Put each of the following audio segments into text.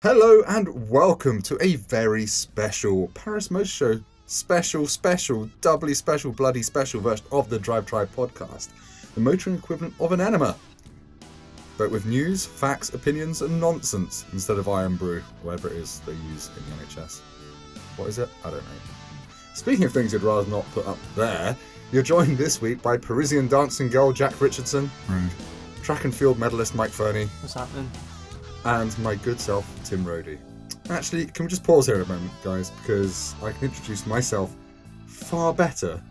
Hello and welcome to a very special Paris Motorshow doubly special, bloody special version of the DRIVETRIBE podcast, the motoring equivalent of an enema, but with news, facts, opinions and nonsense instead of Iron Brew, whatever it is they use in the NHS. What is it? I don't know. Speaking of things you'd rather not put up there, you're joined this week by Parisian dancing girl Jack Richardson, rude, track and field medalist Mike Fernie, what's happening? And my good self, Tim Rodey. Actually, can we just pause here a moment, guys, because I can introduce myself far better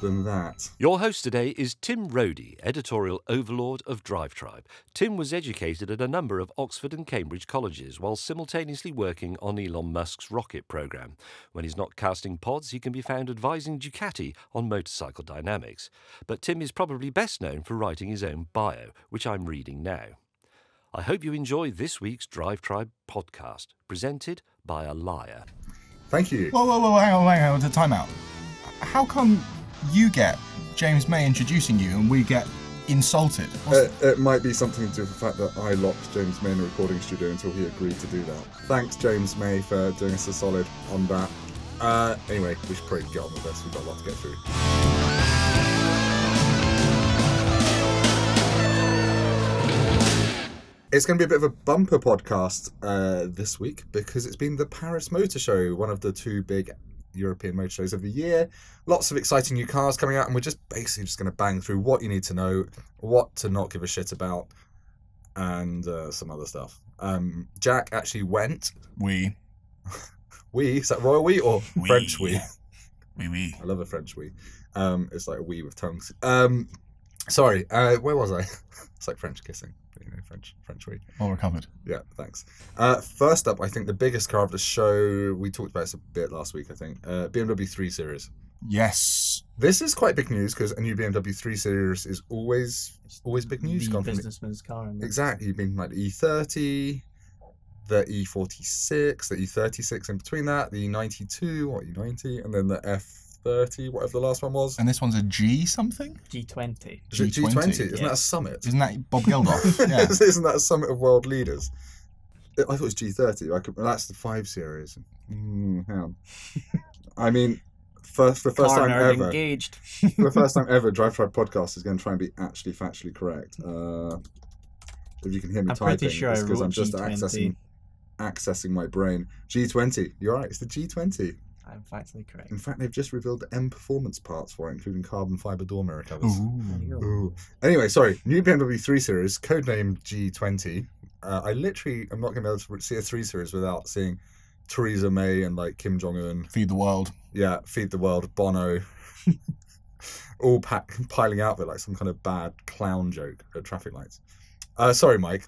than that. Your host today is Tim Rodey, editorial overlord of DRIVETRIBE. Tim was educated at a number of Oxford and Cambridge colleges while simultaneously working on Elon Musk's rocket programme. When he's not casting pods, he can be found advising Ducati on motorcycle dynamics. But Tim is probably best known for writing his own bio, which I'm reading now. I hope you enjoy this week's DRIVETRIBE podcast, presented by a liar. Thank you. Whoa, hang on, to time out. How come you get James May introducing you and we get insulted? It might be something to do with the fact that I locked James May in the recording studio until he agreed to do that. Thanks, James May, for doing us a solid on that. Anyway, we should probably get on with this. We've got a lot to get through. It's going to be a bit of a bumper podcast this week because it's been the Paris Motorshow, one of the two big European motor shows of the year. Lots of exciting new cars coming out, and we're just basically just going to bang through what you need to know, what to not give a shit about, and some other stuff. Jack actually went. We? Is that royal we or French we? We. I love a French we. It's like a we with tongues. Sorry, where was I? It's like French kissing. You know, French we. Well recovered. Yeah, thanks. First up, I think the biggest car of the show, we talked about this a bit last week, I think, BMW 3 Series. Yes. This is quite big news because a new BMW 3 Series is always big news. The businessman's car. Exactly. You've been like the E30, the E46, the E36 in between that, the E92 or E90, and then the F30, whatever the last one was. And this one's a G something? G20. Is it G20? Isn't that a summit? Isn't that Bob Geldof? Yeah. Isn't that a summit of world leaders? I thought it was G30. That's the 5 Series. Hang on. I mean, for the first time ever, engaged. for the first time ever, DRIVETRIBE podcast is going to try and be actually factually correct. If you can hear me typing, pretty sure it's because I'm just G20. accessing my brain. G20. You're right. It's the G20. I'm factually correct. In fact, they've just revealed the M performance parts for it, including carbon fibre door mirror covers. Ooh. Anyway, sorry. New BMW 3 Series, codenamed G20. I literally am not going to be able to see a 3 Series without seeing Theresa May and like Kim Jong-un. Feed the world. Yeah, Feed the World, Bono. All piling out there like some kind of bad clown joke at traffic lights. Sorry, Mike.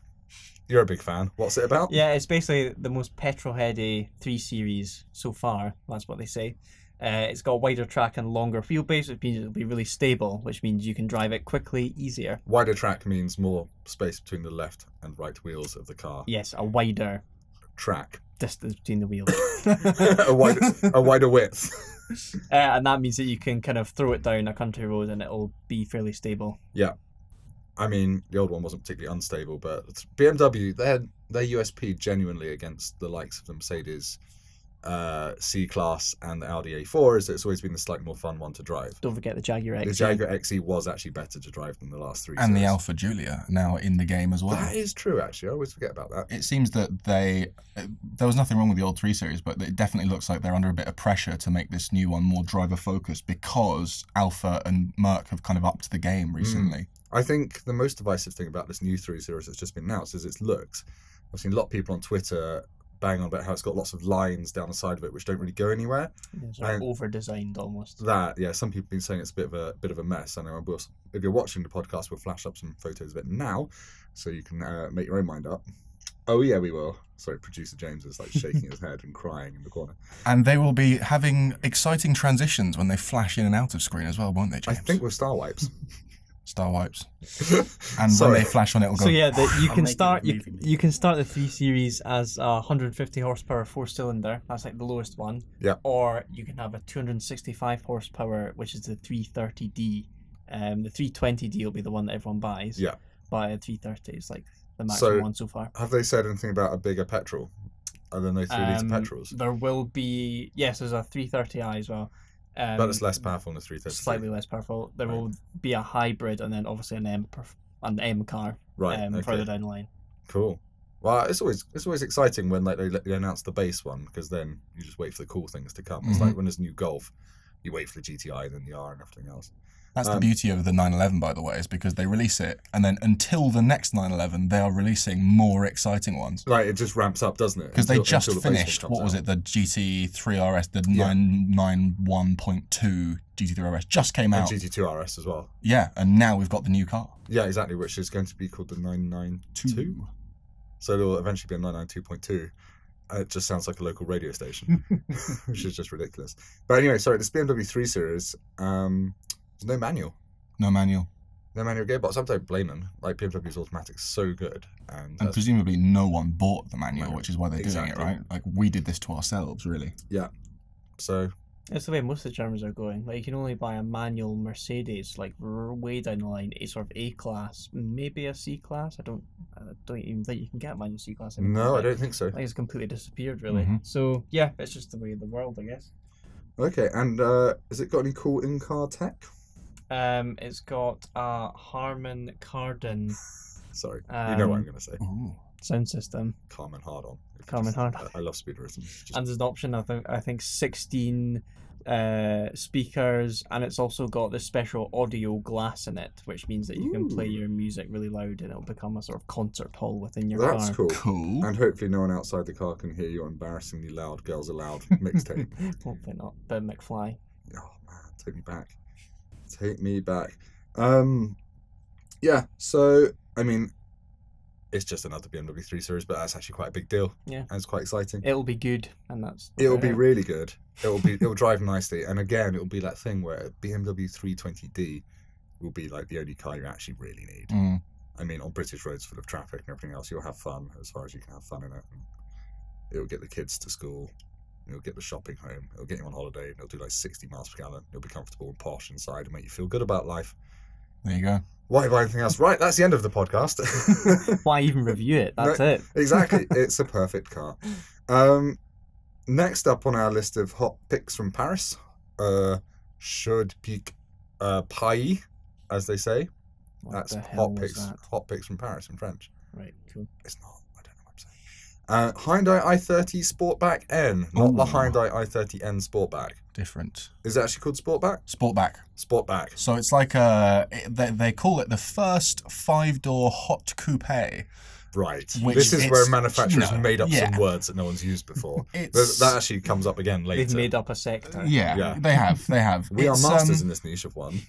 You're a big fan. What's it about? Yeah, it's basically the most petrol-heady 3 Series so far. That's what they say. It's got a wider track and longer wheelbase, which means it'll be really stable, which means you can drive it quickly, easier. Wider track means more space between the left and right wheels of the car. Yes, a wider track. Distance between the wheels. a wider width. And that means that you can kind of throw it down a country road and it'll be fairly Yeah. I mean, the old one wasn't particularly unstable, but BMW, their USP genuinely against the likes of the Mercedes C-Class and the Audi A4 is that it's always been the slightly more fun one to drive. Don't forget the Jaguar XE. The Jaguar XE was actually better to drive than the last 3 And series. the Alfa Giulia now in the game as well. That is true, actually. I always forget about that. It seems that there was nothing wrong with the old 3 Series, but it definitely looks like they're under a bit of pressure to make this new one more driver-focused because Alfa and Merc have kind of upped the game recently. I think the most divisive thing about this new 3 Series that's just been announced is its looks. I've seen a lot of people on Twitter bang on about how it's got lots of lines down the side of it which don't really go anywhere. It's like over-designed almost. That, yeah, some people have been saying it's a bit of a mess. I know if you're watching the podcast, we'll flash up some photos of it now so you can make your own mind up. Oh yeah, we will. Sorry, producer James is like shaking his head and crying in the corner. And they will be having exciting transitions when they flash in and out of screen as well, won't they, James? I think with Star Wipes. Star Wipes. And when they flash on it, it'll go. So yeah, you can start the 3 Series as a 150 horsepower 4-cylinder. That's like the lowest one. Yeah. Or you can have a 265 horsepower, which is the 330D. The 320D will be the one that everyone buys. Yeah. But a 330 is like the maximum one so far. Have they said anything about a bigger petrol? Are there no 3-litre petrols? There will be, yes, there's a 330i as well. But it's less powerful than the 330. Slightly less powerful. There will be a hybrid and then obviously an M car further down the line. Cool. Well, it's always exciting when like they announce the base one, because then you just wait for the cool things to come. It's like when there's new Golf, you wait for the GTI and then the R and everything else. That's the beauty of the 911, by the way, is because they release it, and then until the next 911, they are releasing more exciting ones. Right, it just ramps up, doesn't it? Because they just finished, what was it, the GT3 RS, the 991.2 GT3 RS just came out. And GT2 RS as well. Yeah, and now we've got the new car. Yeah, exactly, which is going to be called the 992. So it'll eventually be a 992.2. It just sounds like a local radio station, which is just ridiculous. But anyway, sorry, this BMW 3 Series, there's no manual. No manual. No manual gearbox. I don't blame them. Like, BMW's automatic's so good. And presumably no one bought the manual, which is why they're doing it, right? Like, we did this to ourselves, really. Yeah. So... It's the way most of the Germans are going. Like, you can only buy a manual Mercedes, like, way down the line, a sort of A-class, maybe a C-class. I don't even think you can get a manual C-class anymore. No, I don't think so. I think it's completely disappeared, really. So, yeah, it's just the way of the world, I guess. Okay, and has it got any cool in-car tech? It's got a Harman Kardon. Sorry, you know what I'm going to say. Sound system. Carmen Hard-On. Carmen Hard-On. I love speed-rhythm. And there's an option, I think 16 speakers, and it's also got this special audio glass in it, which means that you can play your music really loud and it'll become a sort of concert hall within your car. That's cool. And hopefully no one outside the car can hear your embarrassingly loud Girls Aloud mixtape. Hopefully not. But McFly. Oh man, take me back. Take me back. Yeah, so, I mean, it's just another BMW 3 Series, but that's actually quite a big deal. Yeah. And it's quite exciting. It'll be good, and that's... It'll be really good. It'll drive nicely. And again, it'll be that thing where BMW 320d will be like the only car you actually really need. I mean, on British roads full of traffic and everything else, you'll have fun as far as you can have fun in it. And it'll get the kids to school. It'll get the shopping home. It'll get you on holiday. It'll do like 60 miles per gallon. It'll be comfortable and posh inside and make you feel good about life. There you go. Why buy anything else? Right, that's the end of the podcast. Why even review it? That's it. Exactly. It's a perfect car. Next up on our list of hot picks from Paris, should pick Paris, as they say. That's hot picks from Paris in French. Right, cool. It's not. I don't know what I'm saying. Hyundai i30 Sportback N, not the Hyundai i30N Sportback. Different. Is it actually called Sportback? Sportback. So it's like they call it the first 5-door hot coupe. Right. This is where manufacturers made up some words that no one's used before. That actually comes up again later. They've made up a sector. Yeah. They have. We are masters in this niche of one.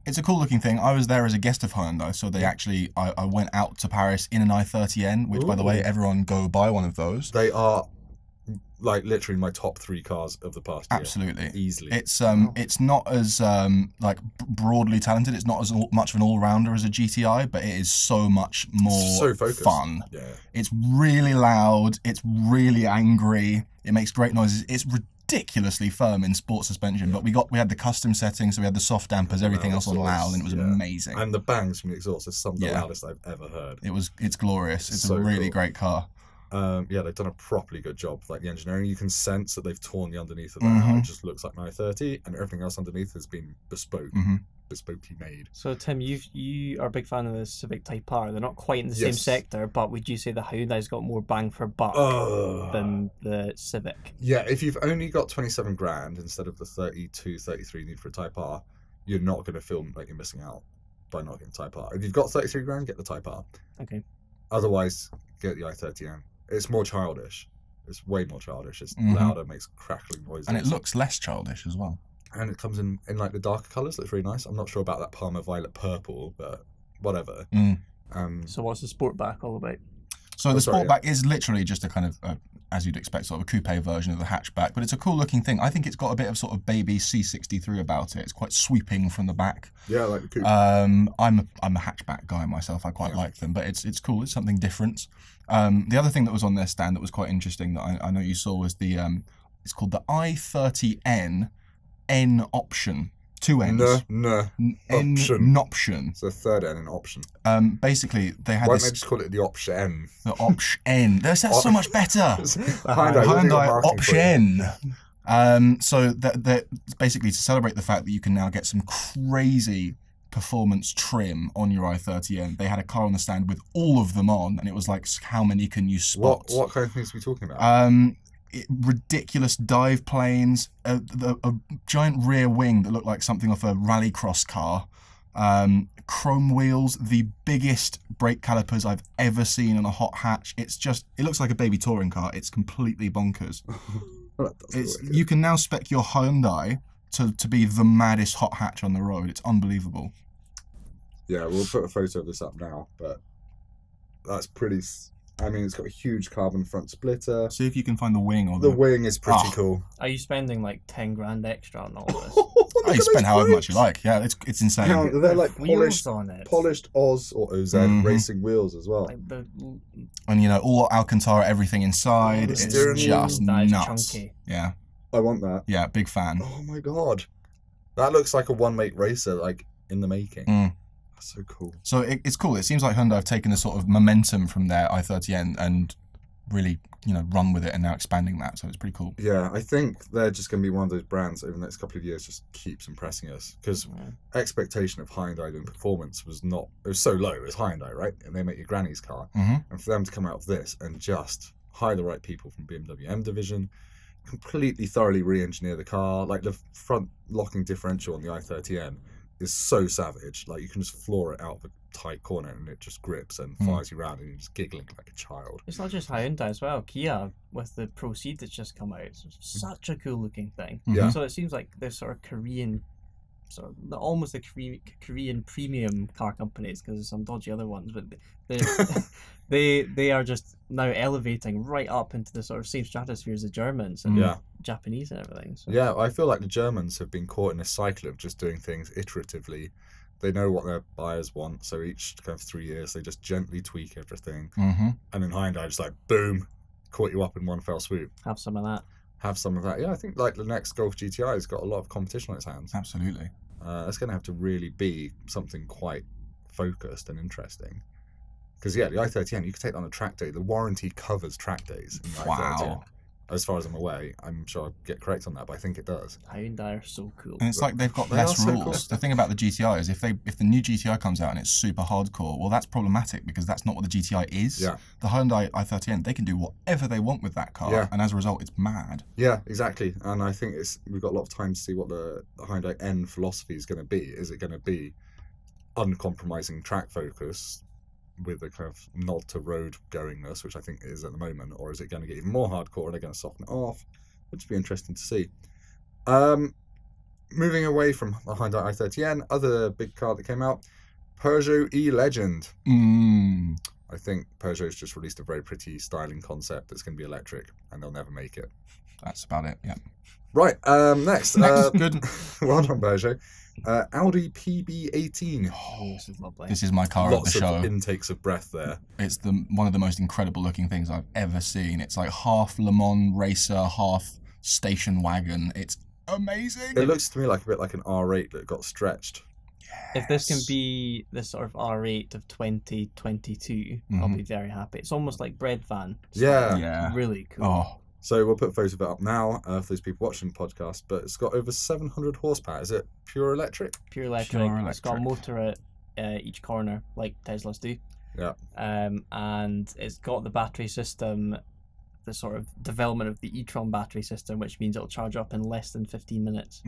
It's a cool looking thing. I was there as a guest of Hyundai, so they actually I went out to Paris in an i30N, which by the way, everyone go buy one of those. They are like literally my top 3 cars of the past year. Absolutely. Easily. It's not as like broadly talented. It's not as much of an all-rounder as a GTI, but it is so much more fun. Yeah. It's really loud. It's really angry. It makes great noises. It's ridiculously firm in sport suspension, but we had the custom settings, so we had the soft dampers, everything else on loud, and it was amazing. And the bangs from the exhaust are some of the loudest I've ever heard. It's glorious. It's a really great car. Yeah, they've done a properly good job. Like the engineering, you can sense that they've torn the underneath of that out. It just looks like an i30, and everything else underneath has been bespokely made. So Tim, you are a big fan of the Civic Type R. They're not quite in the same sector, but would you say the Hyundai's got more bang for buck than the Civic? Yeah, if you've only got 27 grand instead of the 32, 33 you need for a Type R, you're not going to feel like you're missing out by not getting Type R. If you've got 33 grand, get the Type R. Okay. Otherwise, get the i30N. It's more childish. It's way more childish. It's louder, makes crackling noises. And it looks less childish as well. And it comes in like the darker colours. Looks really nice. I'm not sure about that Parma Violet Purple, but whatever. So what's the Sportback all about? So the Sportback is literally just a kind of, as you'd expect, sort of a coupe version of the hatchback, but it's a cool looking thing. I think it's got a bit of sort of baby C63 about it. It's quite sweeping from the back. Yeah, I like the coupe. I'm a hatchback guy myself. I quite like them, but it's cool. It's something different. The other thing that was on their stand that was quite interesting that I know you saw was the it's called the i30N N option 2 N's. Option. It's a third N in option. Basically, they had Why this... don't they just call it the option? The option. That's so much better. Hyundai option. So that basically to celebrate the fact that you can now get some crazy performance trim on your i30N, they had a car on the stand with all of them on, and it was like, how many can you spot? What kind of things are we talking about? Ridiculous dive planes, a giant rear wing that looked like something off a rallycross car, chrome wheels, the biggest brake calipers I've ever seen on a hot hatch. It looks like a baby touring car. It's completely bonkers. You can now spec your Hyundai to be the maddest hot hatch on the road. It's unbelievable. Yeah, we'll put a photo of this up now, but that's pretty... I mean, it's got a huge carbon front splitter. See if you can find the wing. Or the wing is pretty cool. Are you spending like 10 grand extra on all this? You spend however much you like. Yeah, it's insane. Now, they're like wheels on it. Polished Oz or OZ racing wheels as well. And you know, all Alcantara, everything inside. It's just nuts. Chunky. Yeah. I want that. Yeah, big fan. Oh my god. That looks like a one-make racer, like, in the making. That's so cool. So it's cool. It seems like Hyundai have taken the sort of momentum from their i30N and really, run with it and now expanding that. So it's pretty cool. Yeah, I think they're just going to be one of those brands over the next couple of years just keeps impressing us. Because expectation of Hyundai doing performance was so low. It was Hyundai, right? And they make your granny's car. And for them to come out of this and just hire the right people from BMW M division, completely thoroughly re-engineer the car. Like the front locking differential on the i30N is so savage. Like you can just floor it out of a tight corner and it just grips and fires you around and you're just giggling like a child. It's not just Hyundai as well. Kia with the Proceed that's just come out. It's such a cool looking thing. Yeah. So it seems like this sort of Korean, almost the Korean premium car companies, because there's some dodgy other ones, but they are just now elevating right up into the sort of same stratosphere as the Germans and Japanese and everything. So. Yeah, I feel like the Germans have been caught in a cycle of just doing things iteratively. They know what their buyers want, so each kind of 3 years they just gently tweak everything. And then Hyundai just like, boom, caught you up in one fell swoop. Have some of that. Yeah, I think like the next Golf GTI has got a lot of competition on its hands. Absolutely. It's going to have to really be something quite focused and interesting. Because, yeah, the i30N, you could take that on a track day. The warranty covers track days in the i30N. As far as I'm aware, I'm sure I'll get correct on that, but I think it does. Hyundai are so cool. And it's like they've got less rules. Cool. The thing about the GTI is if the new GTI comes out and it's super hardcore, well, that's problematic because that's not what the GTI is. Yeah. The Hyundai i30N, they can do whatever they want with that car, and as a result, it's mad. Yeah, exactly. And I think we've got a lot of time to see what the Hyundai N philosophy is going to be. Is it going to be uncompromising track focus with a kind of nod to road goingness, which I think it is at the moment, or is it going to get even more hardcore? Are they going to soften it off? It'll just be interesting to see. Moving away from the Hyundai i30N, other big car that came out, Peugeot E-Legend. I think Peugeot's just released a very pretty styling concept that's going to be electric, and they'll never make it. That's about it, yeah. Right, next. Good. Well done, Peugeot. Audi PB18. Oh, this is lovely. This is my car at the show. Lots of intakes of breath there. It's one of the most incredible looking things I've ever seen. It's like half Le Mans racer, half station wagon. It's amazing. It looks to me like a bit like an R8 that got stretched. If this can be the sort of R8 of 2022, I'll be very happy. It's almost like bread van. Yeah. Really cool. Oh. So we'll put a photo of it up now for those people watching the podcast, but it's got over 700 horsepower. Is it pure electric? Pure electric. It's got a motor at each corner, like Teslas do. Yeah. And it's got the battery system, the sort of development of the e-tron battery system, which means it'll charge up in less than 15 minutes.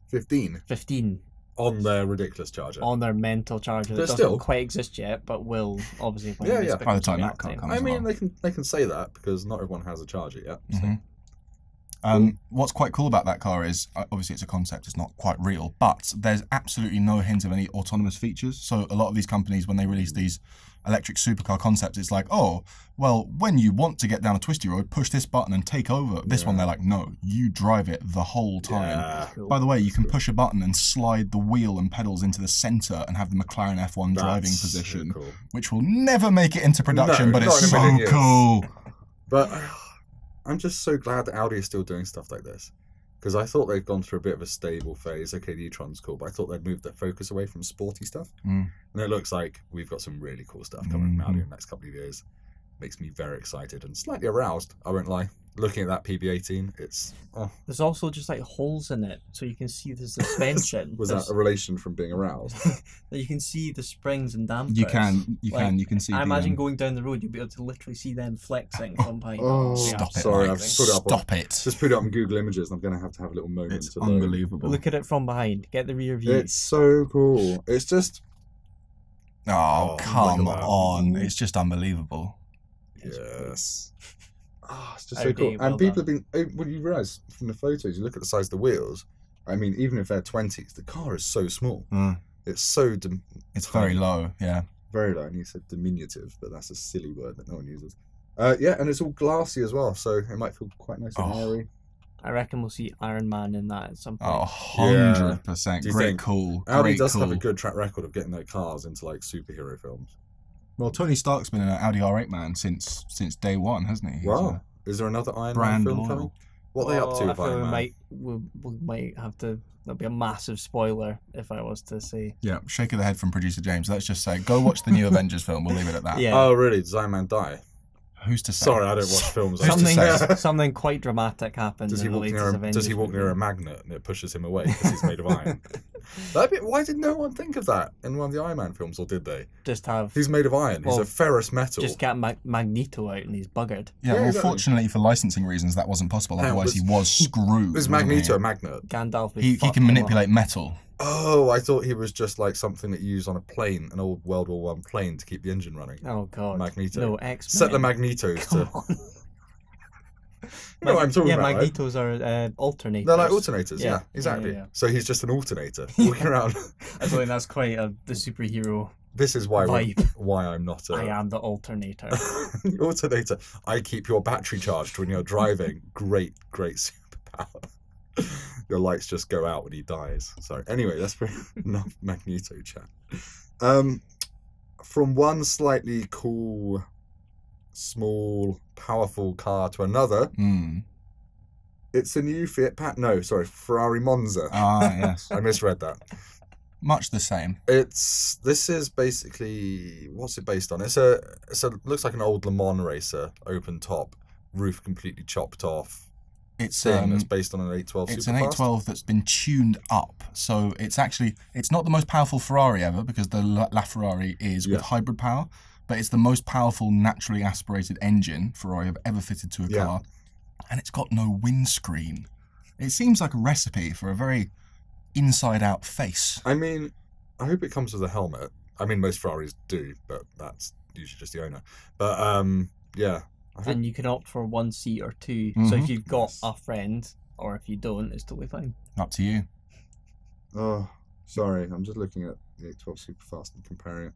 15? 15. On their ridiculous charger. On their mental charger that doesn't quite exist yet, but will obviously. By the time that car comes. I mean, they can say that because not everyone has a charger yet. So. What's quite cool about that car is obviously it's a concept; it's not quite real, but there's absolutely no hint of any autonomous features. So a lot of these companies, when they release these electric supercar concepts, it's like, oh, well, when you want to get down a twisty road, push this button and take over. This one, they're like, no, you drive it the whole time. Yeah. Cool. By the way, you can push a button and slide the wheel and pedals into the center and have the McLaren F1 driving position, which will never make it into production, but it's so cool. But I'm just so glad that Audi is still doing stuff like this. because I thought they'd gone through a bit of a stable phase. Okay, the e-tron's cool, but I thought they'd moved their focus away from sporty stuff. And it looks like we've got some really cool stuff coming out in the next couple of years. Makes me very excited and slightly aroused, I won't lie. Looking at that PB18, it's... There's also just like holes in it, so you can see the suspension. Was that a relation from being aroused? That you can see the springs and dampers. You can see. I imagine going down the road, you'll be able to literally see them flexing from behind. Stop it! Sorry, Mike. I've put it up. Stop it! Just put it up on Google Images, and I'm going to have a little moment. It's unbelievable. Look at it from behind. Get the rear view. It's so cool. It's just... Oh, come on! It's just unbelievable. Yes. It's just so cool. And people have been... Well, you realise from the photos, you look at the size of the wheels, I mean, even if they're 20s, the car is so small. It's so... It's very low, yeah. Very low. And you said diminutive, but that's a silly word that no one uses. Yeah, and it's all glassy as well, so it might feel quite nice and airy. I reckon we'll see Iron Man in that at some point. 100%. Great call. Audi does have a good track record of getting their cars into like superhero films. Well, Tony Stark's been an Audi R8 man since day one, hasn't he? Wow. Is there another Iron Man film coming? What are they up to with Iron Man? We might have to... That'll be a massive spoiler if I was to say. Yeah, shake of the head from producer James. Let's just say, go watch the new Avengers film. We'll leave it at that. Yeah. Oh, really? Does Iron Man die? Who's to say? Sorry, I don't watch films. Something quite dramatic happens. Does he walk near a magnet and it pushes him away because he's made of iron? Why did no one think of that in one of the Iron Man films, or did they? Just have... He's made of iron. He's a ferrous metal. Just get Magneto out and he's buggered. Yeah, well, exactly. Fortunately for licensing reasons, that wasn't possible. Otherwise, he was screwed. Is Magneto a magnet? Gandalf. He can manipulate metal. Oh, I thought he was just like something that you use on a plane, an old World War I plane to keep the engine running. Oh, God. Magneto. No, X-Men. Set the Magnetos to... You know what I'm talking about, Magnetos are alternators. They're like alternators, yeah exactly. Yeah. So he's just an alternator walking around. I think that's quite the superhero. This is why I'm not a... I am the alternator. Alternator. I keep your battery charged when you're driving. Great superpower. Your lights just go out when he dies. Sorry. Anyway, that's enough Magneto chat. From one slightly cool, small, powerful car to another, it's a new Ferrari Monza. Yes. I misread that. Much the same. This is basically, what's it based on? It's a looks like an old Le Mans racer, open top, roof completely chopped off. It's based on an 812 Superfast. It's an 812 that's been tuned up. So it's not the most powerful Ferrari ever, because the LaFerrari is with hybrid power, but it's the most powerful naturally aspirated engine Ferrari have ever fitted to a car. And it's got no windscreen. It seems like a recipe for a very inside-out face. I mean, I hope it comes with a helmet. I mean, most Ferraris do, but that's usually just the owner. But, yeah. And you can opt for one seat or two. So if you've got a friend, or if you don't, it's totally fine. Up to you. Oh, sorry. I'm just looking at the 812 Superfast and comparing it.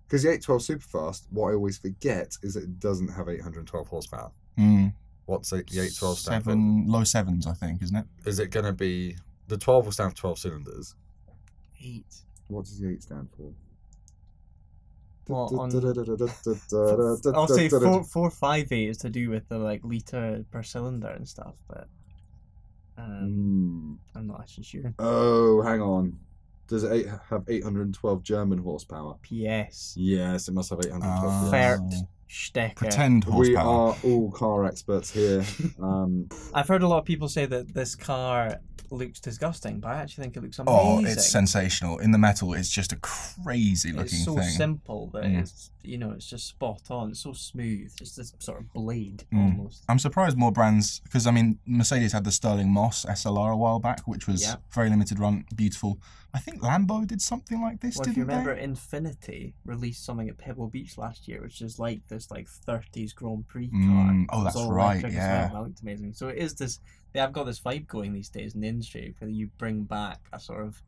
Because the 812 Superfast, what I always forget is that it doesn't have 812 horsepower. What's the 812 stand for? Low sevens, I think, isn't it? Is it going to be... The 12 will stand for 12 cylinders. 8. What does the 8 stand for? Well, I'll say 458 is to do with the litre per cylinder and stuff, but I'm not actually sure. Oh, hang on. Does it have 812 German horsepower? PS. Yes, it must have 812. Stecker. Pretend horsepower. We are all car experts here. I've heard a lot of people say that this car looks disgusting, but I actually think it looks amazing. Oh, it's sensational. In the metal, it's just a crazy looking thing. It's so simple that it's just spot on. It's so smooth. Just this sort of blade almost. I'm surprised more brands, because I mean, Mercedes had the Sterling Moss SLR a while back, which was very limited run, beautiful. I think Lambo did something like this, didn't they? If you remember, Infiniti released something at Pebble Beach last year, which is like this 30s Grand Prix car. Oh, that's right, yeah. That looked amazing. So it is this. They have got this vibe going these days in the industry where you bring back a sort of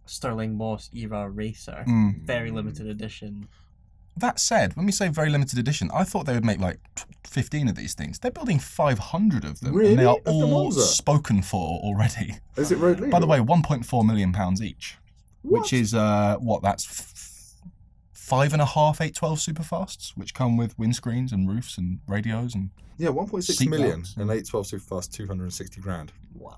Sterling Moss era racer, very limited edition. That said, when we say very limited edition, I thought they would make 15 of these things. They're building 500 of them, and they are all spoken for already. Is it road legal? By the way, £1.4 million each, which is that's 5.5 812 Superfasts, which come with windscreens and roofs and radios and 1.6 million and 812 Superfast, 260 grand. Wow.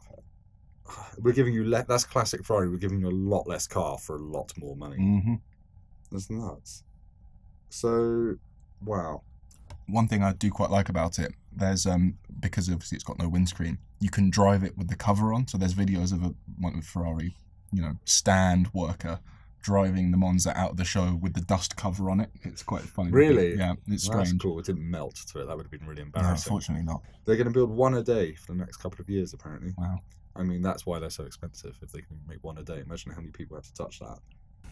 we're giving you that's classic Ferrari. We're giving you a lot less car for a lot more money. Mm-hmm. That's nuts. So, wow. One thing I do quite like about it, there's because obviously it's got no windscreen, you can drive it with the cover on. So there's videos of one Ferrari, stand worker driving the Monza out of the show with the dust cover on it. It's quite funny. Really? Yeah, it's strange. That's cool. It didn't melt to it. That would have been really No, embarrassing. unfortunately not. They're going to build one a day for the next couple of years, apparently. Wow. I mean, that's why they're so expensive. If they can make one a day, imagine how many people have to touch that.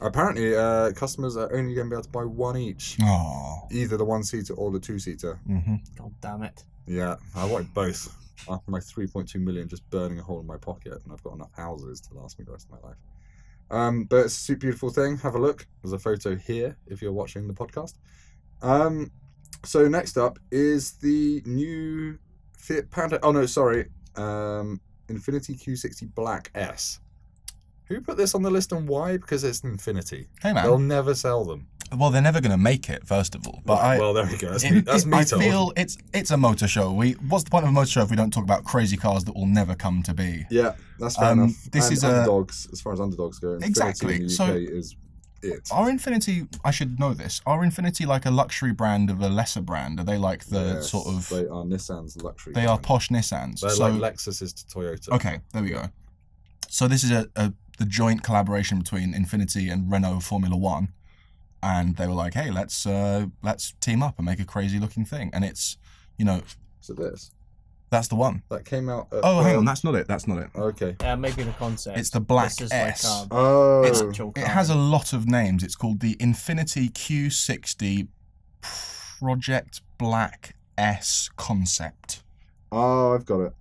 Apparently, customers are only going to be able to buy one each. Oh. Either the one-seater or the two-seater. Mm-hmm. God damn it. Yeah, I wanted both. After my 3.2 million just burning a hole in my pocket, and I've got enough houses to last me the rest of my life. But it's a super beautiful thing. Have a look. There's a photo here if you're watching the podcast. So next up is the new Fiat Panda. Oh no, sorry. Infiniti Q60 Black S. Who put this on the list and why? Because it's an Infiniti. Hey man. They'll never sell them. Well, they're never going to make it, first of all. But Right, well, there we go. That's me I told. feel it's a motor show. What's the point of a motor show if we don't talk about crazy cars that will never come to be? Yeah, that's fair enough. This and is underdogs, as far as underdogs go. Infiniti Exactly. in the UK So is it. Are Infiniti, I should know this, are Infiniti like a luxury brand of a lesser brand? Are they like the Yes, sort of... They are Nissan's luxury. They brand. are posh Nissans. They're so, like Lexus's to Toyota. Okay, there we go. So this is the joint collaboration between Infiniti and Renault Formula One, and they were like, "Hey, let's team up and make a crazy looking thing." And it's, So this. that's the one. That came out. At, Oh, hang on, that's not it. That's not it. Okay. Yeah, maybe the concept. It's the Black This is S. Like Oh. It has a lot of names. It's called the Infiniti Q60 Project Black S Concept. Oh, I've got it.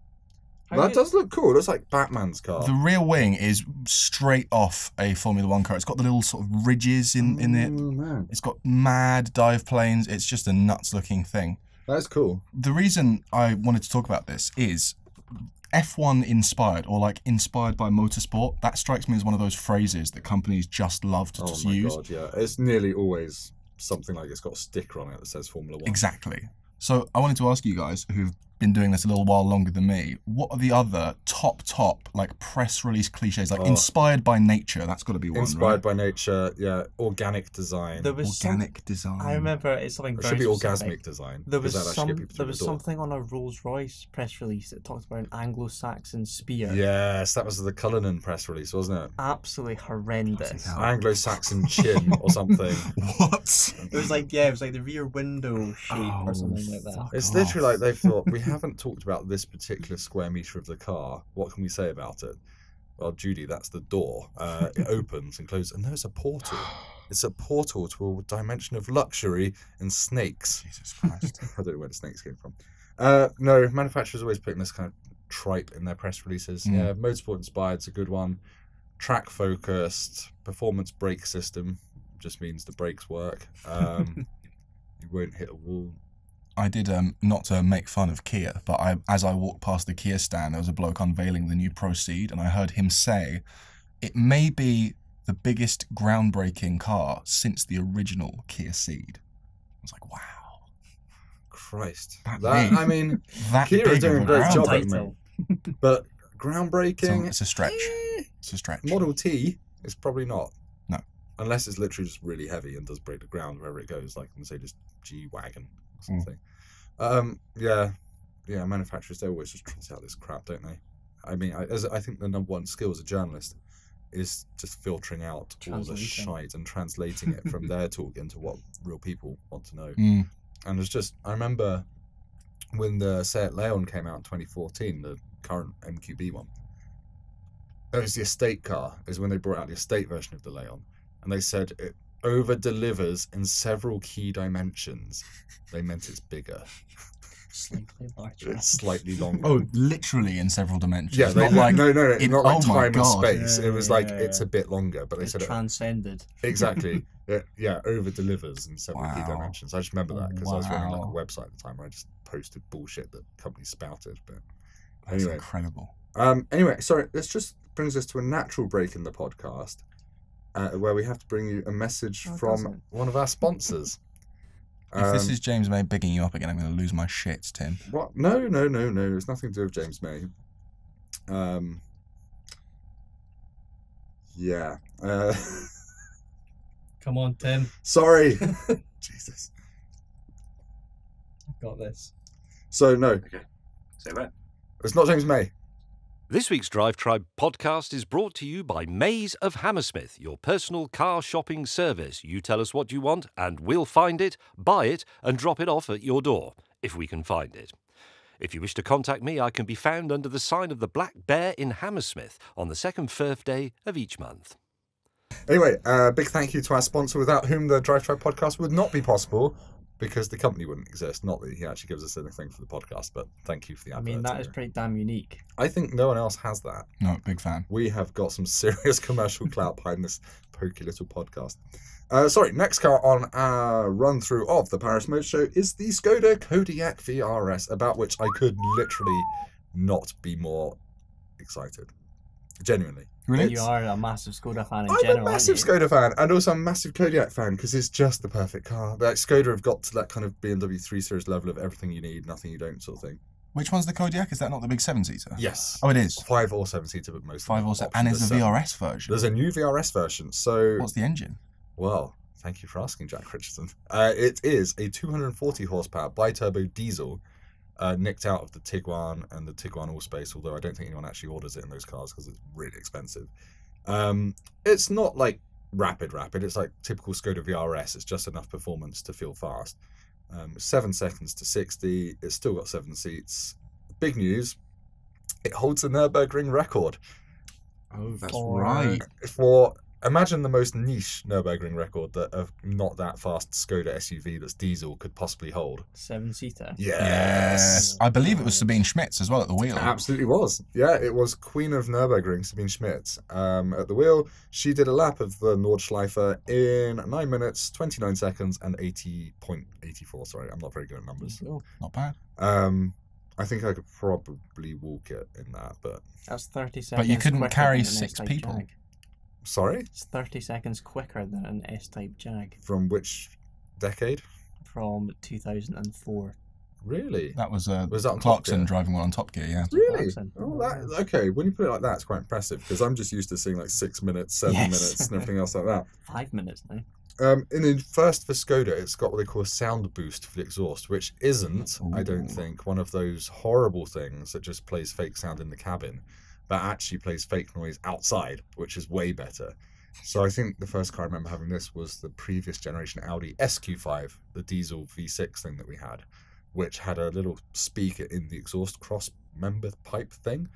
That does look cool. It looks like Batman's car. The rear wing is straight off a Formula One car. It's got the little sort of ridges in it. Oh, man. It's got mad dive planes. It's just a nuts looking thing. That's cool. The reason I wanted to talk about this is F1 inspired, or like inspired by motorsport. That strikes me as one of those phrases that companies just love to just use. Oh my god, yeah. It's nearly always something like it's got a sticker on it that says Formula One. Exactly. So I wanted to ask you guys, who've been doing this a little while longer than me, what are the other top like press release cliches, like inspired by nature? That's got to be one, Inspired right? by nature, yeah. Organic design. There was Organic design. I remember it's something It very should be specific. orgasmic design. There was because that'll actually get people there through was the door. something on a Rolls-Royce press release that talked about an Anglo-Saxon spear. Yes, that was the Cullinan press release, wasn't it? Absolutely horrendous. Anglo-Saxon chin or something. What? It was like the rear window shape or something like that. It's literally like they've thought, we haven't talked about this particular square metre of the car. What can we say about it? Well, Judy, that's the door. It opens and closes. And no, it's a portal. It's a portal to a dimension of luxury and snakes. Jesus Christ. I don't know where the snakes came from. No, manufacturers always putting this kind of tripe in their press releases. Yeah, motorsport inspired is a good one. Track focused, performance brake system just means the brakes work. You won't hit a wall. I did, not to make fun of Kia, but as I walked past the Kia stand, there was a bloke unveiling the new Proceed, and I heard him say, it may be the biggest groundbreaking car since the original Kia Ceed. I was like, wow. Christ. I mean, that Kia are doing a great job at the Title. moment. But groundbreaking... It's a stretch. It's a stretch. Model T is probably not. No. Unless it's literally just really heavy and does break the ground wherever it goes, like, say, just G-Wagon or something. Yeah, manufacturers, they always just trot out this crap, don't they? I mean, I think the number one skill as a journalist is just filtering out all the shite and translating it from their talk into what real people want to know. And it's just, I remember when the Seat Leon came out in 2014, the current MQB one, it was the estate car, is when they brought out the estate version of the Leon, and they said it over-delivers in several key dimensions. They meant it's bigger. Slightly larger. It's slightly longer. Oh, literally in several dimensions. Yeah, not like no, not like oh my time and God. space. Yeah, it was like it's a bit longer, but they It said transcended. exactly. Yeah, over delivers in several key Wow. dimensions. I just remember that because I was running like a Wow. website at the time where I just posted bullshit that companies spouted. But That's anyway, incredible. anyway, sorry. This just brings us to a natural break in the podcast, where we have to bring you a message from one of our sponsors. If this is James May bigging you up again, I'm going to lose my shit, Tim. What? No. It's nothing to do with James May. Yeah. Come on, Tim. Sorry. Jesus. I've got this. So, no. Okay. Say that. It's not James May. This week's Drive Tribe podcast is brought to you by Maze of Hammersmith, your personal car shopping service. You tell us what you want and we'll find it, buy it and drop it off at your door, if we can find it. If you wish to contact me, I can be found under the sign of the Black Bear in Hammersmith on the second Thursday of each month. Anyway, big thank you to our sponsor, without whom the Drive Tribe podcast would not be possible, because the company wouldn't exist. Not that he actually gives us anything for the podcast, but thank you for the advert. I mean, that is pretty damn unique. I think no one else has that. No, big fan. We have got some serious commercial clout behind this pokey little podcast. Next car on our run-through of the Paris Motorshow is the Skoda Kodiaq VRS, about which I could literally not be more excited. Genuinely. Really? You are a massive Skoda fan in I'm general. a massive Skoda fan, and also a massive Kodiaq fan, because it's just the perfect car. Like, Skoda have got to that kind of BMW 3 Series level of everything you need, nothing you don't sort of thing. Which one's the Kodiaq? Is that not the big 7-seater? Yes. Oh, it is. 5 or 7-seater, but most 5 or 7. And there's a VRS version. There's a new VRS version. So what's the engine? Well, thank you for asking, Jack Richardson. It is a 240 horsepower bi-turbo diesel, nicked out of the Tiguan and the Tiguan Allspace, although I don't think anyone actually orders it in those cars because it's really expensive. It's not like rapid. It's like typical Skoda VRS. It's just enough performance to feel fast. 7 seconds to 60. It's still got 7 seats. Big news, it holds the Nürburgring record. Oh, that's right. For, imagine the most niche Nürburgring record that a not that fast Skoda SUV that's diesel could possibly hold. 7-seater. Yes. I believe it was Sabine Schmitz as well at the wheel. It absolutely was. Yeah, it was Queen of Nürburgring, Sabine Schmitz, at the wheel. She did a lap of the Nordschleife in 9 minutes, 29 seconds, and 80.84. Sorry, I'm not very good at numbers. Not bad. I think I could probably walk it in that, but... That's 30 seconds. But you couldn't quicker carry than an 6 S-Type people. Jag. Sorry? It's 30 seconds quicker than an S-Type Jag. From which decade? From 2004. Really? That was that on Clarkson Top Gear? driving one on Top Gear, yeah. Really? Clarkson. Oh, that, okay. When you put it like that, it's quite impressive, because I'm just used to seeing like 6 minutes, 7 Yes. minutes, and everything else like that. 5 minutes now. In the first for Skoda, it's got what they call a sound boost for the exhaust, which isn't, I don't think, one of those horrible things that just plays fake sound in the cabin, but actually plays fake noise outside, which is way better. So I think the first car I remember having this was the previous generation Audi SQ5, the diesel V6 thing that we had, which had a little speaker in the exhaust cross member pipe thing,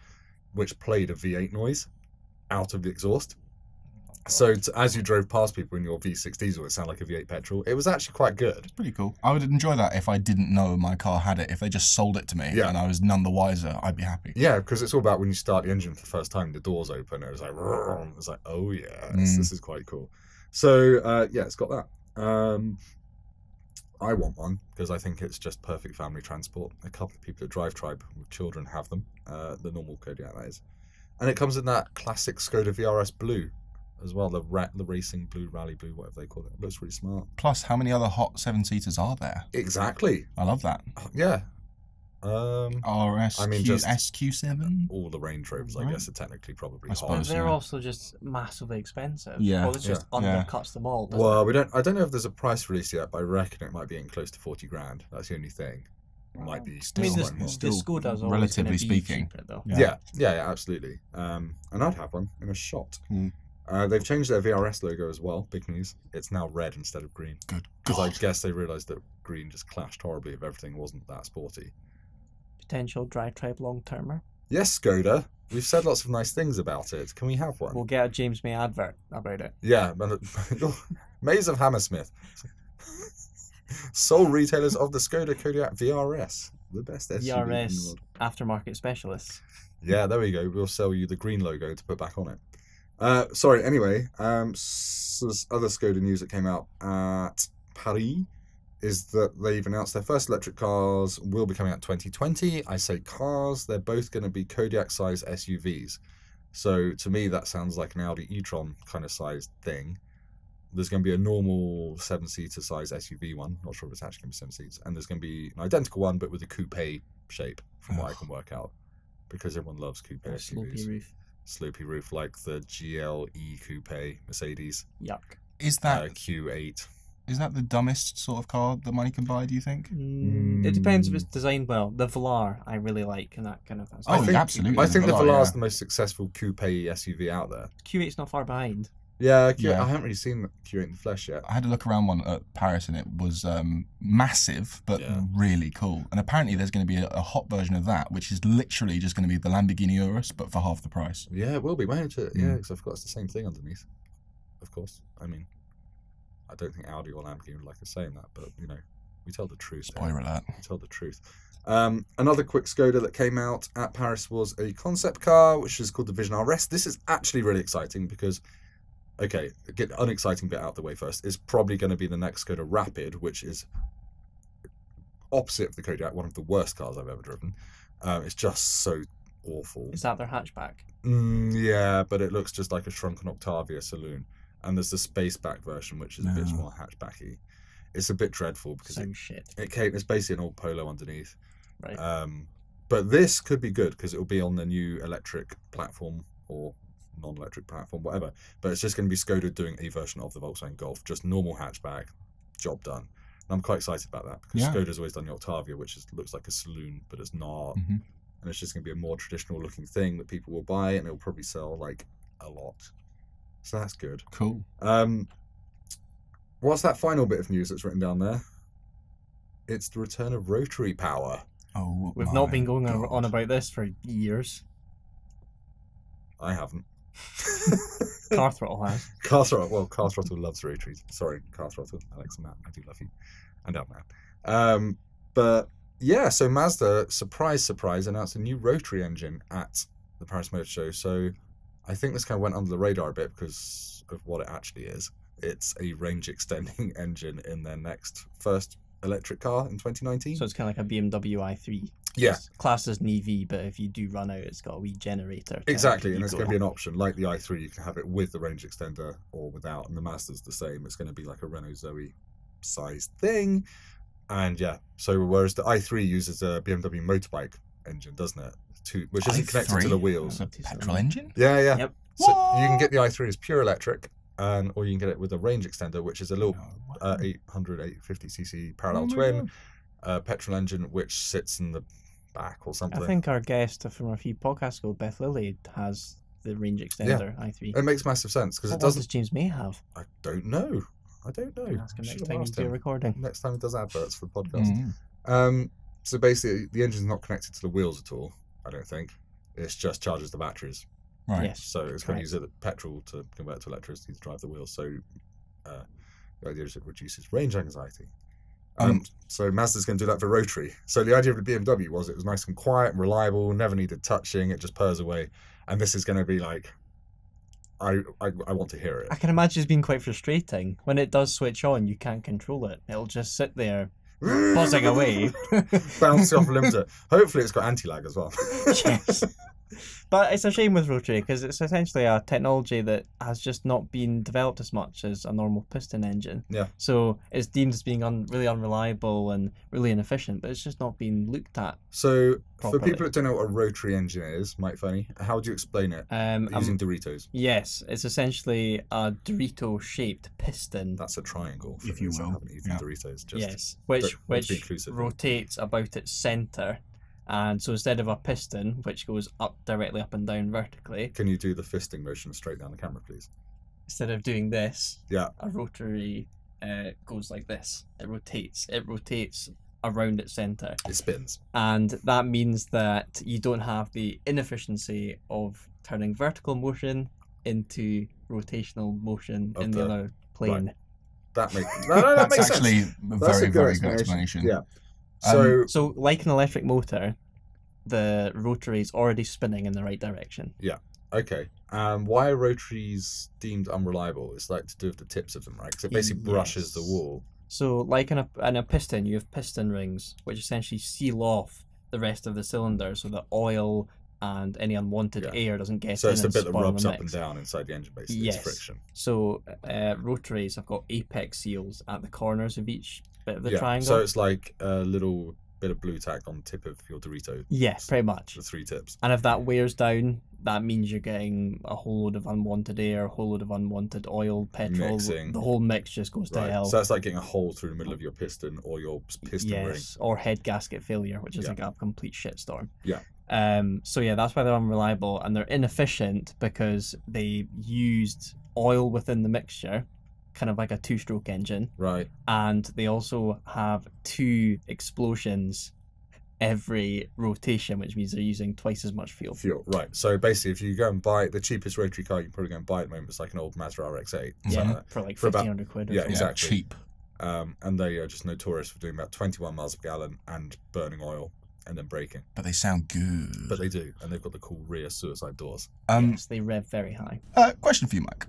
which played a V8 noise out of the exhaust. So as you drove past people in your V6 diesel, it sounded like a V8 petrol. It was actually quite good. It's pretty cool. I would enjoy that if I didn't know my car had it. If they just sold it to me Yeah. and I was none the wiser, I'd be happy. Yeah, because it's all about when you start the engine for the first time, the doors open, and it's like, oh yeah, this is quite cool. So yeah, it's got that. I want one because I think it's just perfect family transport. A couple of people at DRIVETRIBE with children have them, the normal Kodiaq that is. And it comes in that classic Skoda VRS blue as well, the racing blue, rally blue, whatever they call it. It looks really smart. Plus, how many other hot 7-seaters are there? Exactly. I love that. Yeah. RS, I mean, just SQ7? all the Range Rovers, I guess, are technically probably I hot. suppose. They're yeah. also just massively expensive. Yeah. Well, it just undercuts them all, doesn't Well, it? I don't know if there's a price release yet, but I reckon it might be in close to 40 grand. That's the only thing. It might be I mean, slightly more. the Skoda's always relatively gonna be speaking. cheaper, though. Yeah, absolutely. And I'd have one in a shot. They've changed their VRS logo as well. Big news. It's now red instead of green. Good Because I God. guess they realised that green just clashed horribly if everything wasn't that sporty. Potential DRIVETRIBE long-termer. Yes, Skoda. We've said lots of nice things about it. Can we have one? We'll get a James May advert about it. Yeah. Maze of Hammersmith. Sole retailers of the Skoda Kodiaq VRS. The best SUV in the DRS world. aftermarket specialists. Yeah, there we go. We'll sell you the green logo to put back on it. Anyway, other Skoda news that came out at Paris is that they've announced their first electric cars will be coming out 2020. I say cars, they're both going to be Kodiaq-sized SUVs. So to me, that sounds like an Audi e-tron kind of sized thing. There's going to be a normal 7-seater size SUV one. Not sure if it's actually going to be 7 seats. And there's going to be an identical one, but with a coupe shape, from what I can work out. Because everyone loves coupe A slopey SUVs. roof. slopey roof like the GLE Coupe Mercedes. Yuck. Is that Q8? Is that the dumbest sort of car that money can buy, do you think? It depends if it's designed well. The Velar, I really like, and that kind of thing. Absolutely. I think the Velar is the most successful coupe SUV out there. Q8's not far behind. Yeah, I haven't really seen the Q8 in the flesh yet. I had a look around one at Paris, and it was massive, but really cool. And apparently there's going to be a hot version of that, which is literally just going to be the Lamborghini Urus, but for half the price. Yeah, it will be, won't it? Yeah, because I've got it's the same thing underneath. Of course. I mean, I don't think Audi or Lamborghini would like us saying that, but, you know, we tell the truth. Spoiler alert. We tell the truth. Another quick Skoda that came out at Paris was a concept car, which is called the Vision RS. This is actually really exciting because, okay, get the unexciting bit out of the way first. It's probably going to be the next Skoda Rapid, which is opposite of the Kodiaq, one of the worst cars I've ever driven. It's just so awful. Is that their hatchback? Yeah, but it looks just like a shrunken Octavia saloon. And there's the spaceback version, which is a bit more hatchbacky. It's a bit dreadful because it's basically an old Polo underneath. Right. But this could be good because it will be on the new electric platform or non-electric platform, whatever. But it's just going to be Skoda doing a version of the Volkswagen Golf, just normal hatchback, job done. And I'm quite excited about that because Skoda's always done the Octavia, which looks like a saloon, but it's not. And it's just going to be a more traditional looking thing that people will buy, and it will probably sell like a lot. So that's good. Cool. What's that final bit of news that's written down there? It's the return of rotary power. Oh, we've not been going on about this for years. I haven't. Car Throttle has. Car Throttle loves rotaries. Sorry, Car Throttle, Alex and Matt, I do love you. And out, Matt. But yeah, so Mazda, surprise, announced a new rotary engine at the Paris Motorshow. So I think this kind of went under the radar a bit because of what it actually is. It's a range-extending engine in their first electric car in 2019. So it's kind of like a BMW i3. Yeah. It's classed as an EV, but if you do run out, it's got a wee generator. Exactly, and it's going to be an option. Like the i3, you can have it with the range extender or without, and the Mazda's the same. It's going to be like a Renault Zoe-sized thing. And yeah, so whereas the i3 uses a BMW motorbike engine, doesn't it? Which isn't connected to the wheels. A petrol engine? Yeah. Yep. So you can get the i3 as pure electric, or you can get it with a range extender, which is a little 850cc parallel twin petrol engine, which sits in the back or something. I think our guest from a few podcasts ago, Beth Lilly, has the range extender i3. It makes massive sense because it doesn't. What does James May have? I don't know. Ask him next time you do a recording. Next time he does adverts for the podcast. So basically, the engine's not connected to the wheels at all. I don't think. It's just charges the batteries. Right. Yes, so it's going to use the petrol to convert to electricity to drive the wheels. So the idea is it reduces range anxiety. So Mazda's going to do that for rotary. So the idea of the BMW was it was nice and quiet and reliable, never needed touching, it just purrs away. And this is going to be like, I want to hear it. I can imagine it's been quite frustrating. When it does switch on, you can't control it. It'll just sit there buzzing away. Bouncing off a limiter. Hopefully it's got anti-lag as well. Yes. But it's a shame with rotary because it's essentially a technology that has just not been developed as much as a normal piston engine. Yeah. So it's deemed as being really unreliable and really inefficient, but it's just not been looked at. So properly. For people that don't know what a rotary engine is, Mike Funny, how would you explain it using Doritos? Yes, it's essentially a Dorito-shaped piston. That's a triangle, if you will. Doritos. Yes, which rotates about its centre. And so instead of a piston, which goes directly up and down vertically... Can you do the fisting motion straight down the camera, please? Instead of doing this, a rotary goes like this. It rotates around its centre. It spins. And that means that you don't have the inefficiency of turning vertical motion into rotational motion in the other plane. Right. That makes That's sense. Actually a very good explanation. Yeah. So like an electric motor, the rotary is already spinning in the right direction. Yeah. Okay. Why are rotaries deemed unreliable? It's like to do with the tips of them, right? Because it basically brushes the wall. So like in a piston, you have piston rings, which essentially seal off the rest of the cylinder so that oil and any unwanted air doesn't get in. So it's the and bit that rubs the up and down inside the engine, basically. Yes. It's friction. So rotaries have got apex seals at the corners of each bit of the triangle. So it's like a little bit of blue tack on the tip of your Dorito. Yes, pretty much. The three tips. And if that wears down that means you're getting a whole load of unwanted air, a whole load of unwanted oil, petrol. Mixing. The whole mix just goes to hell. So that's like getting a hole through the middle of your piston or your piston ring. Or head gasket failure, which is like a complete shitstorm. Yeah. So yeah, that's why they're unreliable, and they're inefficient because they used oil within the mixture, kind of like a 2-stroke engine. Right. And they also have 2 explosions every rotation, which means they're using twice as much fuel. Right. So basically, if you go and buy the cheapest rotary car you can probably go and buy at the moment, it's like an old Mazda RX-8. Yeah, for like 1,500 quid. Yeah, exactly. Cheap. And they are just notorious for doing about 21 miles per gallon and burning oil and then braking. But they sound good. But they do, and they've got the cool rear suicide doors. Yes, they rev very high. Question for you, Mike.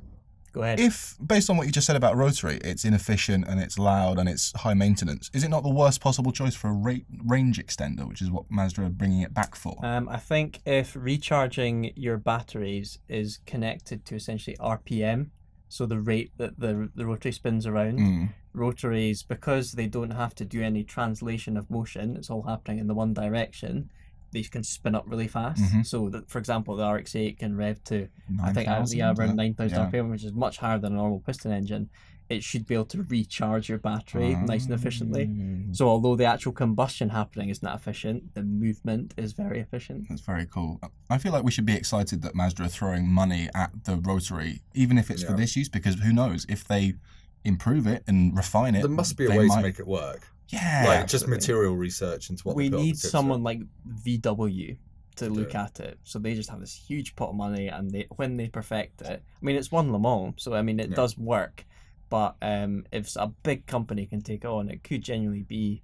Go ahead. If, based on what you just said about rotary, it's inefficient and it's loud and it's high maintenance, is it not the worst possible choice for a range extender, which is what Mazda are bringing it back for? I think if recharging your batteries is connected to essentially RPM, so the rate that the rotary spins around, rotaries, because they don't have to do any translation of motion, it's all happening in the one direction, these can spin up really fast. So that, for example, the RX-8 can rev to, I think, around 9,000 RPM, which is much higher than a normal piston engine. It should be able to recharge your battery nice and efficiently. So although the actual combustion happening is not efficient, the movement is very efficient. That's very cool. I feel like we should be excited that Mazda are throwing money at the rotary, even if it's for this use, because who knows, if they improve it and refine it, there must be a way to make it work. Yeah, like just material research into what we need someone like VW to look at it. So they just have this huge pot of money, and when they perfect it, I mean, it's won Le Mans, so I mean, it does work. But if a big company can take it on, it could genuinely be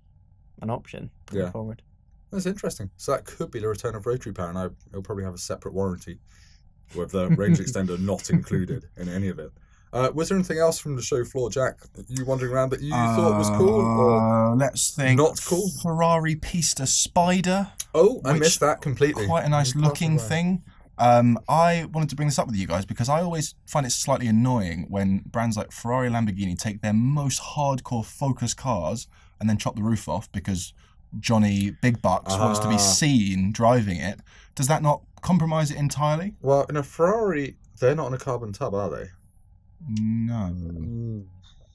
an option going forward. That's interesting. So that could be the return of rotary power, and it'll probably have a separate warranty with the range extender not included in any of it. Was there anything else from the show floor, Jack, you wandering around that you thought was cool? Or let's think. Not cool? Ferrari Pista Spider. Oh, I missed that completely. Quite a nice looking thing. I wanted to bring this up with you guys because I always find it slightly annoying when brands like Ferrari and Lamborghini take their most hardcore focus cars and then chop the roof off because Johnny Big Bucks wants to be seen driving it. Does that not compromise it entirely? Well, in a Ferrari, they're not on a carbon tub, are they? No.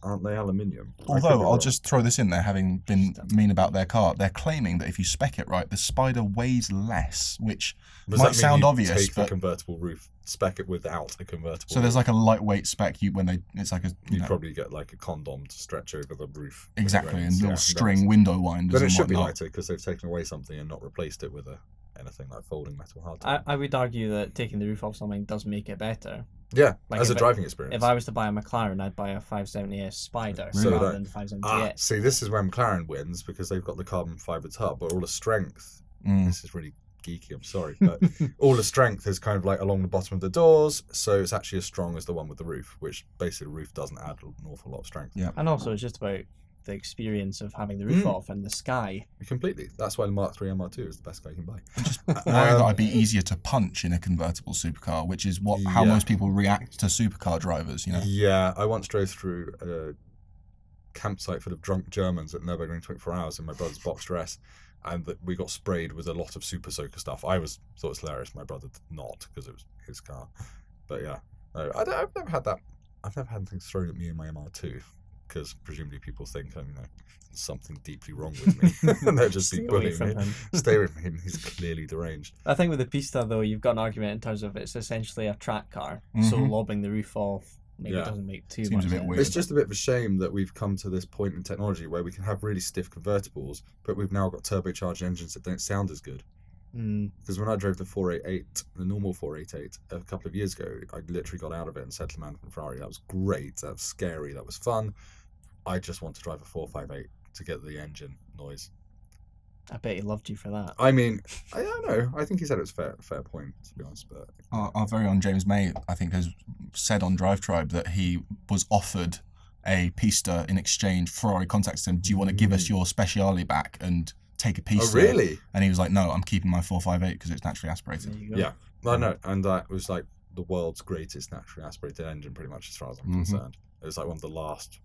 Aren't they aluminium? Although, I'll just throw this in there, having been mean about their car, they're claiming that if you spec it right, the Spider weighs less, which might sound obvious, take but the convertible roof, spec it without a convertible so there's like a lightweight spec it's like a... You'd probably get like a condom to stretch over the roof. Exactly, and little string window winders But it and should be whatnot. lighter because they've taken away something and not replaced it with anything like folding metal hardtop. I would argue that taking the roof off something does make it better. Yeah, like as a driving experience. If I was to buy a McLaren, I'd buy a 570S Spider rather than the 570S. See, this is where McLaren wins because they've got the carbon fibre tub, but all the strength. This is really geeky, I'm sorry, but all the strength is kind of like along the bottom of the doors, so it's actually as strong as the one with the roof, which basically the roof doesn't add an awful lot of strength. Yeah, and also it's just about the experience of having the roof off and the sky. Completely. That's why the Mark III MR2 is the best car you can buy. Just worry that I'd be easier to punch in a convertible supercar, which is how most people react to supercar drivers, you know? Yeah, I once drove through a campsite full of drunk Germans at Nürburgring 24 hours in my brother's Boxster S, and we got sprayed with a lot of super soaker stuff. I thought it was hilarious. My brother did not, because it was his car. But yeah, I've never had that. I've never had things thrown at me in my MR2. Because presumably people think there's something deeply wrong with me, and they'll just be bullying me. Stay away from him. He's clearly deranged. I think with the Pista, though, you've got an argument in terms of it's essentially a track car, so lobbing the roof off maybe doesn't make too much sense. It's just a bit of a shame that we've come to this point in technology where we can have really stiff convertibles, but we've now got turbocharged engines that don't sound as good. Because when I drove the 488, the normal 488, a couple of years ago, I literally got out of it and said to the man from Ferrari, that was great, that was scary, that was fun. I just want to drive a 458 to get the engine noise. I bet he loved you for that. I mean, I don't know. I think he said it was a fair point, to be honest. But our very own James May, I think, has said on DriveTribe that he was offered a Pista in exchange. Ferrari contacted him, do you want to give us your Speciale back and take a Pista? Oh, really? And he was like, no, I'm keeping my 458 because it's naturally aspirated. Yeah, I know. And that was like the world's greatest naturally aspirated engine, pretty much, as far as I'm concerned. It was like one of the last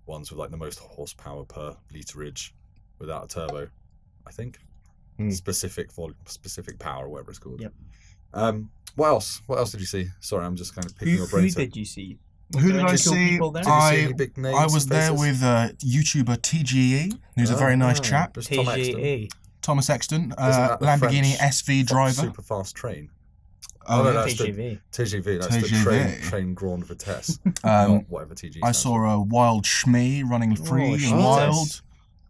ones with like the most horsepower per literage without a turbo, I think. specific volume, specific power, whatever it's called. Yep. What else? What else did you see? Sorry, I'm just kind of picking your brain. Who did you see? Who did I see? I was there with YouTuber TGE, who's a very nice chap. TGE. Thomas Exton, Lamborghini SV driver. Super fast train. Oh, no, that's TGV. TGV, that's the train Grand Vitesse. Whatever TGV. I saw a Wild Schmee running free and wild.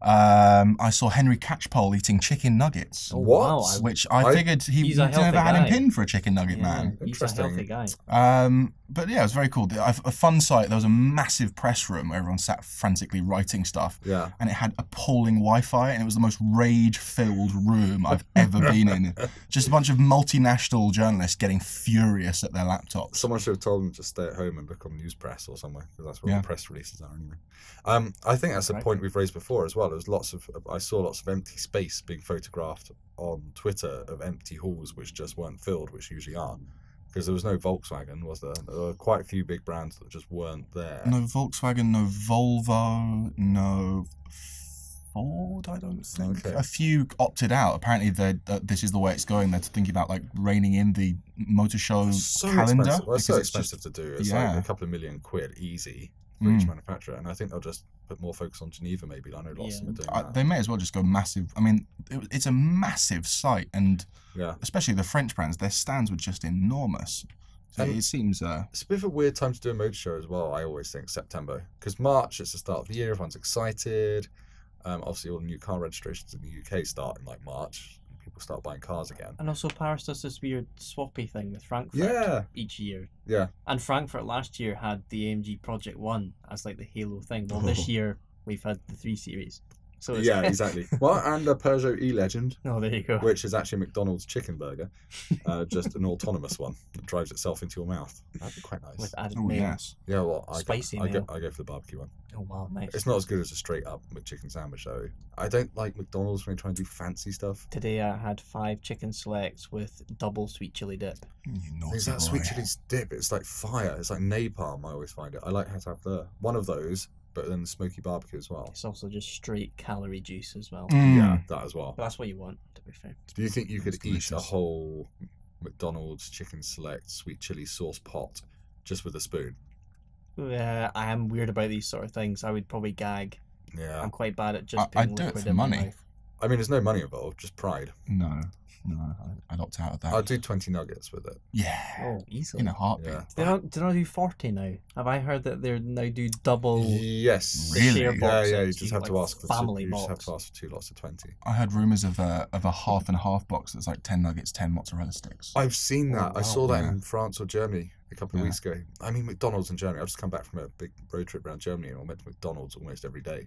I saw Henry Catchpole eating chicken nuggets. Oh, what? Which I figured he never had him pinned for a chicken nugget, man. He's a healthy guy. But yeah, it was very cool. A fun site. There was a massive press room where everyone sat frantically writing stuff. Yeah. And it had appalling Wi-Fi, and it was the most rage-filled room I've ever been in. Just a bunch of multinational journalists getting furious at their laptops. Someone should have told them to stay at home and become news press or somewhere, because that's where the press releases are anyway. I think that's a point we've raised before as well. There was I saw lots of empty space being photographed on Twitter of empty halls which just weren't filled, which usually are. Because there was no Volkswagen, was there? There were quite a few big brands that just weren't there. No Volkswagen, no Volvo, no Ford, I don't think. Okay. A few opted out. Apparently, this is the way it's going. They're thinking about like reining in the motor show calendar. Expensive. Well, it's so expensive to do. It's like a couple of £1 million easy for each manufacturer. And I think they'll just put more focus on Geneva maybe. I know lots of them are doing that. They may as well just go massive. I mean, it's a massive site, and especially the French brands, their stands were just enormous. So it seems... It's a bit of a weird time to do a motor show as well, I always think, September. Because March, it's the start of the year, everyone's excited. Obviously, all the new car registrations in the UK start in like March. People start buying cars again. And also, Paris does this weird swappy thing with Frankfurt each year. Yeah. And Frankfurt last year had the AMG Project 1 as like the Halo thing. Well, this year we've had the 3 Series. So yeah, exactly. Well, and a Peugeot E-Legend. Oh, there you go. Which is actually a McDonald's chicken burger, just an autonomous one that drives itself into your mouth. That'd be quite nice. With added mayo. Yes. Yeah, well, I go for the barbecue one. Oh wow, nice. It's not as good as a straight up McChicken sandwich though. I don't like McDonald's when they try and do fancy stuff. Today I had 5 chicken selects with double sweet chili dip. Is that sweet chili dip? It's like fire. It's like napalm. I always find it. I like how to have one of those. But then the smoky barbecue as well. It's also just straight calorie juice as well. Yeah, that as well. But that's what you want, to be fair. Do you think you could eat a whole McDonald's chicken select sweet chili sauce pot just with a spoon? I am weird about these sort of things. I would probably gag. Yeah. I'm quite bad at just putting liquid in my mouth. I mean, there's no money involved, just pride. No, I'd opt out of that. I'd do 20 nuggets with it. Yeah. Oh, easily. In a heartbeat. Yeah. Do they do 40 now? Have I heard that they now do double? Yes. Really? Yeah. You just have to ask for family box. box. You just have to ask for 2 lots of 20. I heard rumours of a half and half box that's like 10 nuggets, 10 mozzarella sticks. I've seen that. I saw that in France or Germany a couple of weeks ago. I mean, McDonald's in Germany. I've just come back from a big road trip around Germany and I went to McDonald's almost every day.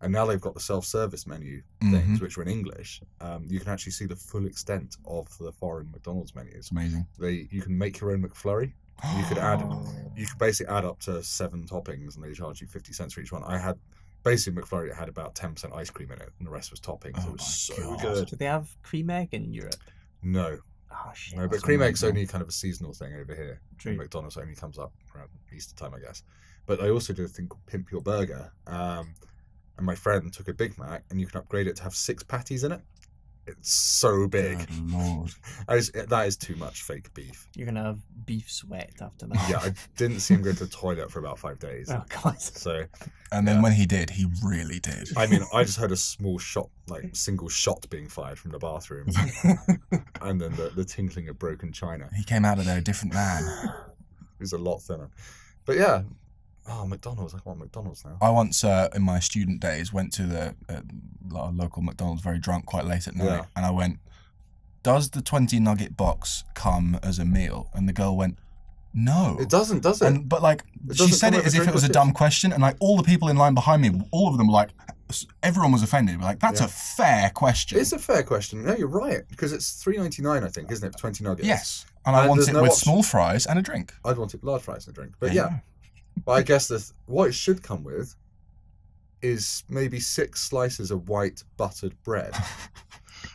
And now they've got the self-service menu things, which are in English. You can actually see the full extent of the foreign McDonald's menus. It's amazing. You can make your own McFlurry. You could basically add up to 7 toppings, and they charge you 50 cents for each one. I had basically McFlurry that had about 10% ice cream in it, and the rest was toppings. It was so good. Do they have cream egg in Europe? No. Oh shit. No, but cream egg's only kind of a seasonal thing over here. True. McDonald's only comes up around Easter time, I guess. But I also do a thing called Pimp Your Burger. And my friend took a Big Mac, and you can upgrade it to have 6 patties in it. It's so big. Good Lord. That is too much fake beef. You're going to have beef sweat after that. Yeah, I didn't see him go to the toilet for about 5 days. Oh, God. So, and then when he did, he really did. I mean, I just heard a small shot, like single shot being fired from the bathroom. And then the tinkling of broken china. He came out of there a different man. He was a lot thinner. But yeah. Oh, McDonald's. I want McDonald's now. I once, in my student days, went to the local McDonald's very drunk quite late at night. And I went, does the 20 nugget box come as a meal? And the girl went, no. It doesn't, does it? But like, she said it as if it was a dumb question. And like, all the people in line behind me, all of them were like, everyone was offended. Like, that's a fair question. It's a fair question. No, you're right. Because it's $3.99, I think, isn't it, for 20 nuggets? Yes. And I want it with small fries and a drink. I'd want it with large fries and a drink. But yeah. But I guess what it should come with is maybe 6 slices of white buttered bread.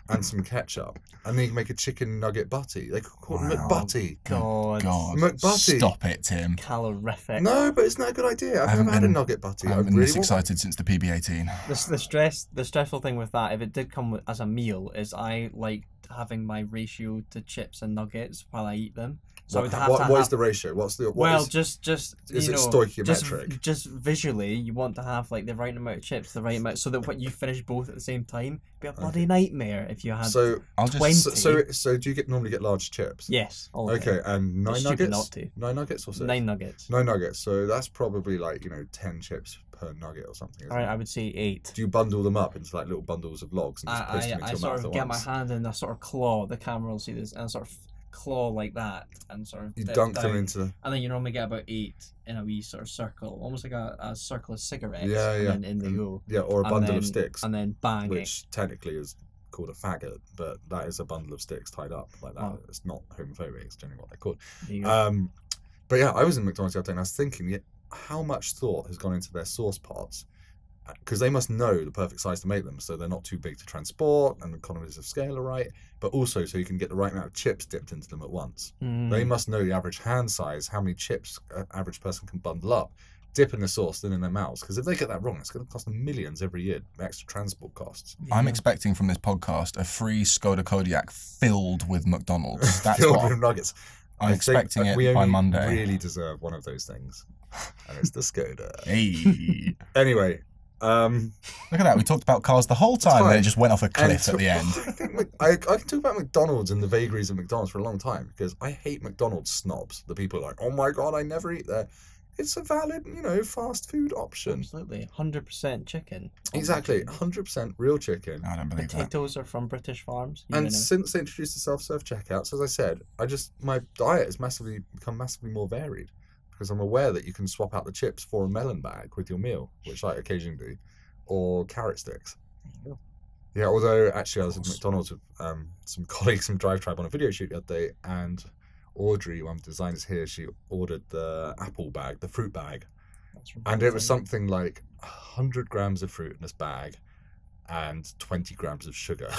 and some ketchup, and then you can make a chicken nugget butty. They call it McButty. God. McButty. Stop it, Tim. Calorific. No, but it's not a good idea. I've never had a nugget butty. I haven't been this excited since the PB18. The stressful thing with that, if it did come as a meal, is I like having my ratio to chips and nuggets while I eat them. So what is the ratio? Just is it stoichiometric? Just visually, you want to have like the right amount of chips, the right amount, so that when you finish both at the same time, it'd be a bloody nightmare if you had 20. So do you normally get large chips? Yes. Okay, and 9 nuggets? Not to. 9 nuggets or 6? 9 nuggets. 9 nuggets. So that's probably like 10 chips per nugget or something. All right, I would say 8. Do you bundle them up into like little bundles of logs and just paste them into your mouth at once? I sort of get my hand in a sort of claw. The camera will see this, and sort of claw like that, and sort of you dunk them into, and then you normally get about 8 in a wee sort of circle, almost like a circle of cigarettes. Yeah. And then in they go. Yeah, or a bundle of sticks, and then bang, which technically is called a faggot, but that is a bundle of sticks tied up like that. Oh. It's not homophobic. It's generally what they're called. But yeah, I was in McDonald's the other day and I was thinking, how much thought has gone into their sauce pots, because they must know the perfect size to make them, so they're not too big to transport and economies of scale are right, but also so you can get the right amount of chips dipped into them at once. They must know the average hand size, how many chips an average person can bundle up, dip in the sauce, then in their mouths, because if they get that wrong, it's going to cost them millions every year, extra transport costs. I'm expecting from this podcast a free Skoda Kodiaq filled with McDonald's. That's filled with nuggets. I'm expecting it by Monday. We really deserve one of those things, and it's the Skoda. Hey. Anyway. Look at that, we talked about cars the whole time and it just went off a cliff at the end. I can talk about McDonald's and the vagaries of McDonald's for a long time, because I hate McDonald's snobs. The people are like, oh my god, I never eat there. It's a valid, fast food option. Absolutely. 100% chicken. Exactly. 100% real chicken. I don't believe Potatoes are from British farms. And since they introduced the self-serve checkouts, as I said, my diet has become massively more varied, because I'm aware that you can swap out the chips for a melon bag with your meal, which I occasionally do, or carrot sticks. Yeah, although actually I was at McDonald's with some colleagues from DRIVETRIBE on a video shoot the other day, and Audrey, one of the designers here, she ordered the apple bag, the fruit bag, and it was something like 100 grams of fruit in this bag and 20 grams of sugar.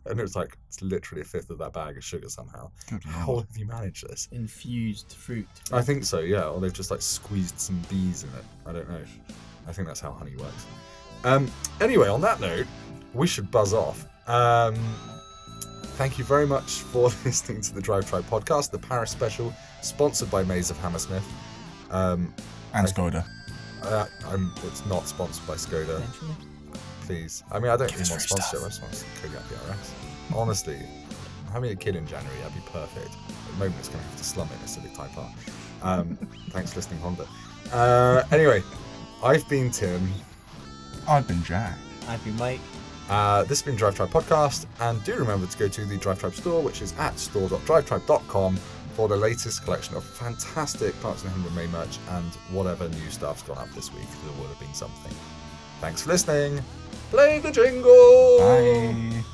And it was like, it's literally a fifth of that bag of sugar somehow. How have you managed this? Infused fruit. I think so, yeah. Or they've just like squeezed some bees in it. I don't know. I think that's how honey works. Anyway, on that note, we should buzz off. Thank you very much for listening to the DRIVETRIBE podcast, the Paris special, sponsored by Maze of Hammersmith. And Skoda. It's not sponsored by Skoda. Please. I mean, I don't even want sponsorship. I just want Kodiaq PRS. Honestly, having a kid in January, that'd be perfect. At the moment, it's going to have to slum in a Civic Type R. Thanks for listening, Honda. Anyway, I've been Tim. I've been Jack. I've been Mike. This has been DRIVETRIBE Podcast, and do remember to go to the DRIVETRIBE store, which is at store.drivetribe.com, for the latest collection of fantastic Clarkson and Henry May merch and whatever new stuff's gone up this week. There would have been something. Thanks for listening. Play the jingle! Bye.